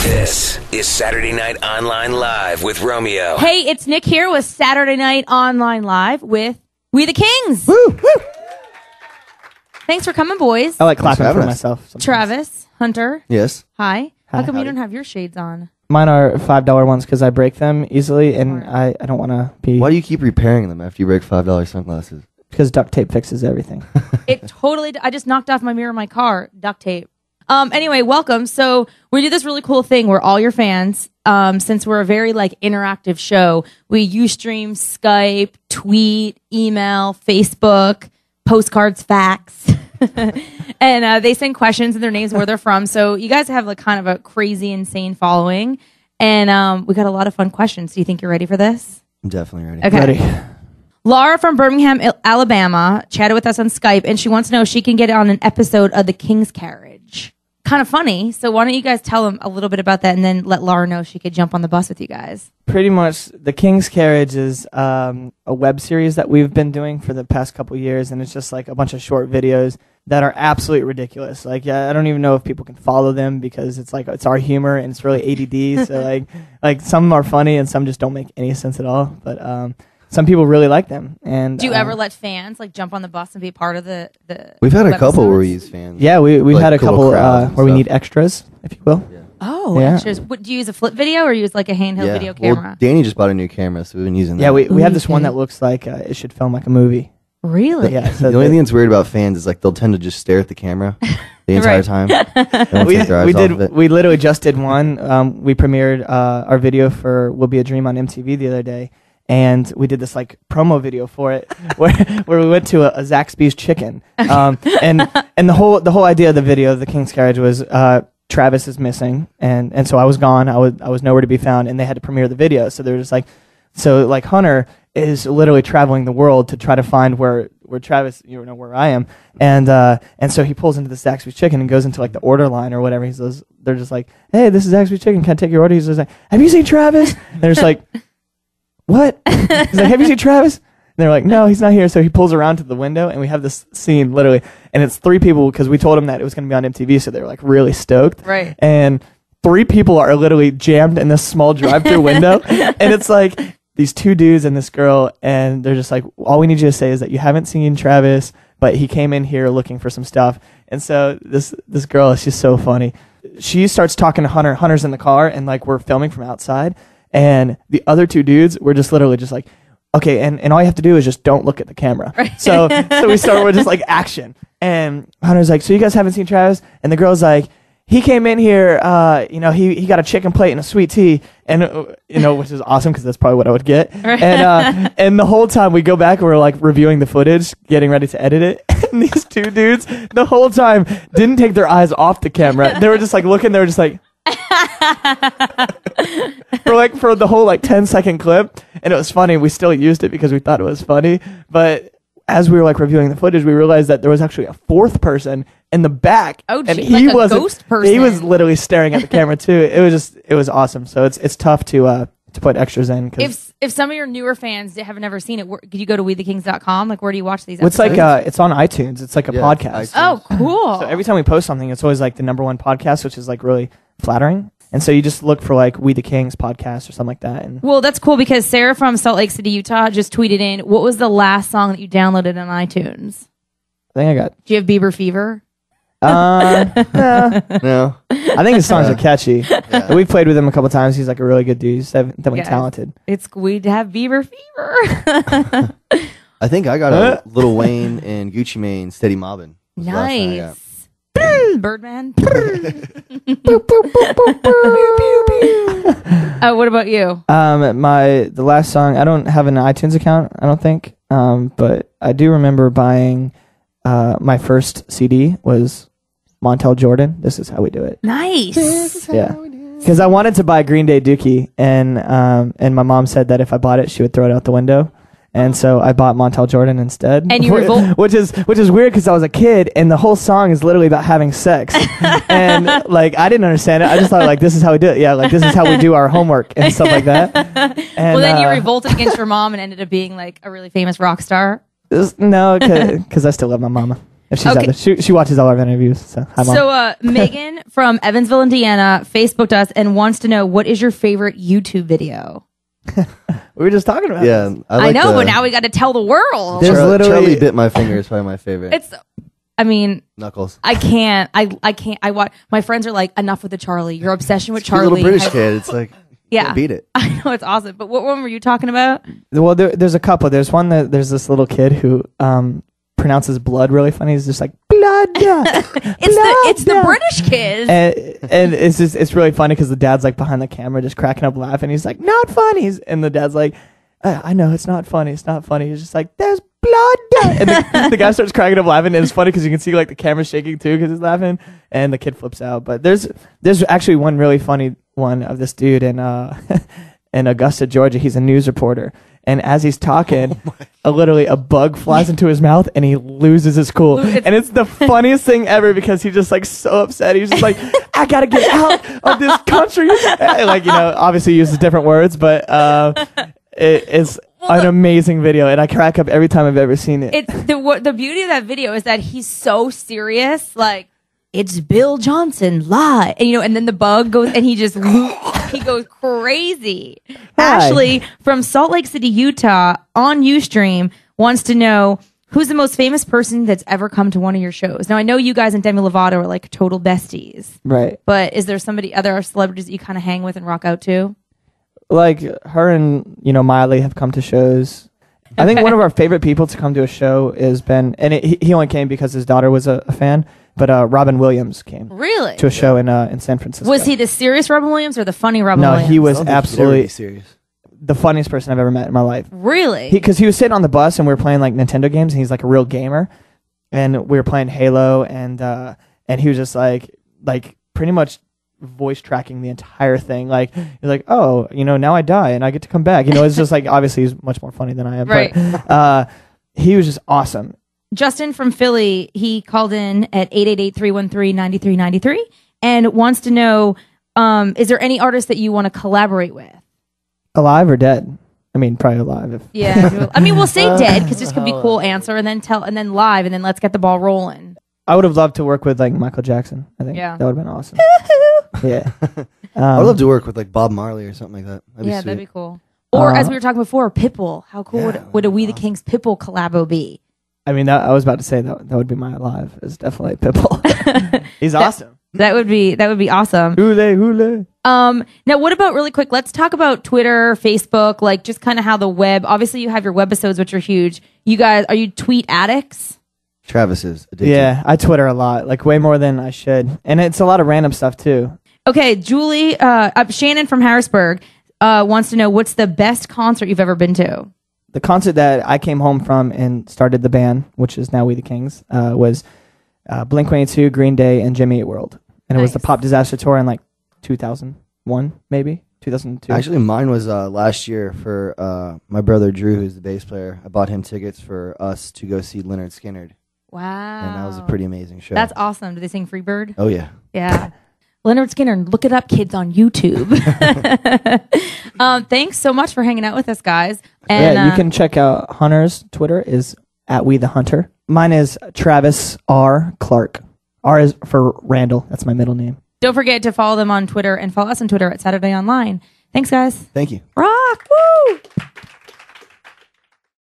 This is Saturday Night Online Live with Romeo. Hey, it's Nick here with Saturday Night Online Live with We the Kings. Woo, woo. Thanks for coming, boys. I like clapping for myself sometimes. Travis, Hunter. Yes. Hi. How come you Howdy. don't have your shades on? Mine are $5 ones because I break them easily, and I don't want to be... Why do you keep repairing them after you break $5 sunglasses? Because duct tape fixes everything. It totally... I just knocked off my mirror in my car. Duct tape. Anyway, welcome. So we do this really cool thing where all your fans, since we're a very interactive show, we Ustream, Skype, tweet, email, Facebook, postcards, fax, and they send questions and their names, where they're from. So you guys have kind of a crazy, insane following, and we got a lot of fun questions. Do you think you're ready for this? I'm definitely ready. Okay. Ready. Laura from Birmingham, Alabama, chatted with us on Skype, and she wants to know if she can get on an episode of The King's Carriage. Kind of funny. So why don't you guys tell them a little bit about that, and then let Laura know if she could jump on the bus with you guys. Pretty much, The King's Carriage is a web series that we've been doing for the past couple years, and it's just a bunch of short videos that are absolutely ridiculous. I don't even know if people can follow them because it's it's our humor and it's really ADD. So some are funny and some just don't make any sense at all. But some people really like them. And do you ever let fans jump on the bus and be part of the We've had a webisodes? couple where we use fans. Yeah, we've had a couple where we stuff. need extras, if you will. Yeah. Oh, Yeah. extras. What, do you use a flip video or use a handheld video camera? Well, Danny just bought a new camera, so we've been using that. Yeah, we have this Okay. one that looks like it should film like a movie. Really? But yeah, so The only thing that's weird about fans is they'll tend to just stare at the camera the entire Right. time. They won't take their eyes off of it. We literally just did one. We premiered our video for "Will Be a Dream" on MTV the other day, and we did this promo video for it, where we went to a Zaxby's Chicken, and the whole idea of the video of The King's Carriage was Travis is missing, and so I was gone. I was nowhere to be found, and they had to premiere the video. So they're just Hunter is literally traveling the world to try to find where Travis, where I am, and so he pulls into the Zaxby's Chicken and goes into the order line or whatever. He says, they're just hey, this is Zaxby's Chicken, can I take your order? He's just have you seen Travis? And they're just what? He's have you seen Travis? And they're no, he's not here. So he pulls around to the window, and we have this scene literally, and it's three people because we told him that it was going to be on MTV, so they were really stoked. Right. And three people are literally jammed in this small drive-through window, and it's these two dudes and this girl, and they're just all we need you to say is that you haven't seen Travis, but he came in here looking for some stuff. And so this girl is just so funny. She starts talking to Hunter. Hunter's in the car, and we're filming from outside, and the other two dudes were just literally just okay, and all you have to do is just don't look at the camera. Right. So we start with just action, and Hunter's so you guys haven't seen Travis? And the girl's he came in here, he got a chicken plate and a sweet tea, and which is awesome because that's probably what I would get. Right. And the whole time we go back and we're reviewing the footage, getting ready to edit it, and these two dudes the whole time didn't take their eyes off the camera. They were just looking. They were just for the whole 10-second clip, and it was funny. We still used it because we thought it was funny, but as we were reviewing the footage, we realized that there was actually a fourth person in the back. Oh, and geez, he a wasn't, ghost person. He was literally staring at the camera too. It was awesome. So it's tough to put extras in. If some of your newer fans have never seen it, could you go to WeTheKings.com? Where do you watch these It's episodes? it's on iTunes. It's a podcast. iTunes. Oh, cool. So every time we post something, it's always the #1 podcast, which is really flattering. And so you just look for We the Kings podcast or something like that. And well, that's cool because Sarah from Salt Lake City, Utah just tweeted in, what was the last song that you downloaded on iTunes? I think I got. Do you have Bieber Fever? No. I think his songs are catchy. Yeah. We've played with him a couple times. He's a really good dude. He's definitely Yes. talented. We'd have Bieber Fever. I think I got a Lil Wayne and Gucci Mane Steady Mobbin'. Was the last thing I got. Nice. Birdman. What about you? The last song, I don't have an iTunes account, I don't think. But I do remember buying my first CD was Montel Jordan. This Is How We Do It. Nice. Yeah. Because I wanted to buy Green Day Dookie, and my mom said that if I bought it, she would throw it out the window. And so I bought Montel Jordan instead. And you which is weird because I was a kid, and the whole song is literally about having sex. And I didn't understand it. I just thought this is how we do it. Yeah, this is how we do our homework and stuff like that. And, well, then you revolted against your mom and ended up being a really famous rock star. No, because I still love my mama. If she's out there. She watches all our interviews. So, hi, Mom. So Megan from Evansville, Indiana, Facebooked us and wants to know, what is your favorite YouTube video? We were just talking about Yeah, this. I know, but now we got to tell the world. There's literally Charlie Bit My Finger is probably my favorite. I mean, Knuckles. I can't. I can't. I watch. My friends are like, enough with the Charlie. Your obsession with Charlie. Little British kid. It's like, yeah, beat it. I know, it's awesome. But what one were you talking about? Well, there's a couple. There's one that there's this little kid who pronounces blood really funny. He's just like blood. It's the British kids. And it's really funny because the dad's like behind the camera just cracking up laughing. He's like, not funny. And the dad's like, I know it's not funny. It's not funny. He's just like, there's blood. And the guy starts cracking up laughing. And it's funny because you can see like the camera shaking too because he's laughing. And the kid flips out. But there's actually one really funny one of this dude in Augusta, Georgia. He's a news reporter. And as he's talking, literally a bug flies into his mouth and he loses his cool. And it's the funniest thing ever because he's just like so upset. He's just like, I gotta get out of this country. Like, obviously he uses different words, but it's an amazing video. And I crack up every time I've ever seen it. It's the beauty of that video is that he's so serious. Like, it's Bill Johnson live. And, and then the bug goes and he goes crazy. Hi. Ashley from Salt Lake City, Utah on Ustream wants to know, who's the most famous person that's ever come to one of your shows? Now, I know you guys and Demi Lovato are like total besties. Right. But is there other celebrities that you kind of hang with and rock out to? Like her and, Miley have come to shows. I think one of our favorite people to come to a show has been, and he only came because his daughter was a fan, but Robin Williams came. Really? To a show in San Francisco. Was he the serious Robin Williams or the funny Robin Williams? No, he was Very absolutely serious. the funniest person I've ever met in my life. Really? Because he was sitting on the bus and we were playing like Nintendo games and he's like a real gamer. And we were playing Halo and he was just like pretty much voice tracking the entire thing. Like, he's like, oh, now I die and I get to come back. It's just like, obviously he's much more funny than I am. Right. But he was just awesome. Justin from Philly, he called in at 888-313-9393 and wants to know, is there any artist that you want to collaborate with? Alive or dead? I mean, probably alive. Yeah. I mean, we'll say dead because this could be a cool answer and then live and then let's get the ball rolling. I would have loved to work with like Michael Jackson. I think that would have been awesome. Yeah. I would love to work with like Bob Marley or something like that. That'd be cool. Or as we were talking before, Pitbull. How cool would a We the Kings Pitbull collabo be? I mean, I was about to say that would be my alive. It's definitely Pitbull. He's awesome. That would be awesome. Hule. Now what about really quick? Let's talk about Twitter, Facebook, like just kind of how the web. Obviously, you have your webisodes, which are huge. You guys, are you tweet addicts? Travis is addicted. Yeah, I Twitter a lot, like way more than I should, and it's a lot of random stuff too. Okay, Julie, Shannon from Harrisburg wants to know, what's the best concert you've ever been to? The concert that I came home from and started the band, which is now We the Kings, was Blink-182, Green Day, and Jimmy Eat World. And it was the Pop Disaster Tour in like 2001, maybe 2002. Actually, mine was last year for my brother Drew, who's the bass player. I bought him tickets for us to go see Leonard Skinner. Wow. And that was a pretty amazing show. That's awesome. Do they sing Freebird? Oh, yeah. Yeah. Leonard Skinner, look it up, kids, on YouTube. Thanks so much for hanging out with us, guys. And you can check out Hunter's Twitter is @WeTheHunter. Mine is Travis R. Clark. R is for Randall. That's my middle name. Don't forget to follow them on Twitter and follow us on Twitter at Saturday Online. Thanks, guys. Thank you. Rock! Woo!